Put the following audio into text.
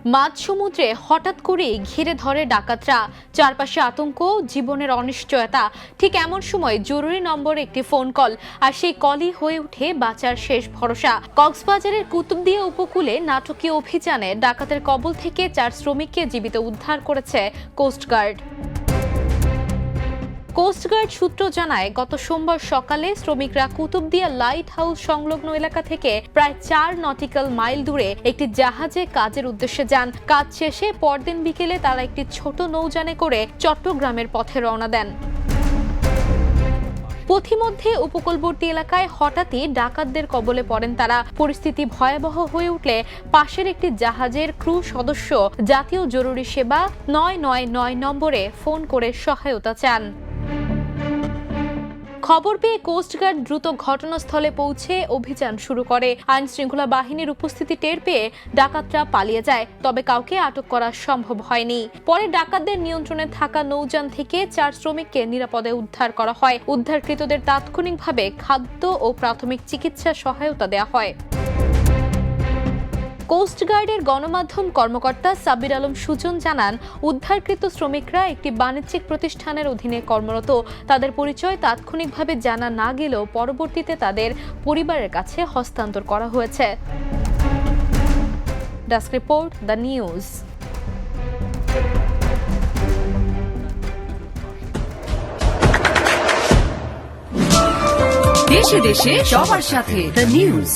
মাঝ সমুদ্রে হঠাৎ করে ঘিরে ধরে ডাকাতরা, চারপাশে আতঙ্ক, জীবনের অনিশ্চয়তা। ঠিক এমন সময় জরুরি নম্বরে একটি ফোন কল, আর সেই কলই হয়ে ওঠে বাঁচার শেষ ভরসা। কক্সবাজারের কুতুবদিয়া উপকূলে নাটকীয় অভিযানে ডাকাতের কবল থেকে 4 শ্রমিককে জীবিত উদ্ধার করেছে কোস্টগার্ড। কোস্টগার্ড সূত্র জানায়, গত সোমবার সকালে শ্রমিকরা কুতুবদিয়া লাইট হাউস সংলগ্ন এলাকা থেকে প্রায় 4 নটিক্যাল মাইল দূরে একটি জাহাজে কাজের উদ্দেশ্যে যান। কাজ শেষে পরদিন বিকেলে তারা একটি ছোট নৌযানে করে চট্টগ্রামের পথে রওনা দেন। পথিমধ্যে উপকূলবর্তী এলাকায় হঠাৎই ডাকাতদের কবলে পড়েন তারা। পরিস্থিতি ভয়াবহ হয়ে উঠলে পাশের একটি জাহাজের ক্রু সদস্য জাতীয় জরুরি সেবা 999 নম্বরে ফোন করে সহায়তা চান। খবর পেয়ে কোস্টগার্ড দ্রুত ঘটনাস্থলে পৌঁছে অভিযান শুরু করে। আইন শৃঙ্খলা বাহিনীর উপস্থিতি টের পেয়ে ডাকাতরা পালিয়ে যায়, তবে কাউকে আটক করা সম্ভব হয়নি। পরে ডাকাতদের নিয়ন্ত্রণে থাকা নৌযান থেকে 4 শ্রমিককে নিরাপদে উদ্ধার করা হয়। উদ্ধারকৃতদের তাৎক্ষণিকভাবে খাদ্য ও প্রাথমিক চিকিৎসা সহায়তা দেওয়া হয়। কোস্টগার্ডের গণমাধ্যম কর্মকর্তা সাব্বির আলম সুজন জানান, উদ্ধারকৃত শ্রমিকরা একটি বাণিজ্যিক প্রতিষ্ঠানের অধীনে কর্মরত। তাদের পরিচয় তাৎক্ষণিকভাবে জানা না গেলেও পরবর্তীতে তাদের পরিবারের কাছে হস্তান্তর করা হয়েছে। Desk report, the news. দেশে দেশে সবার সাথে, দ্য নিউজ।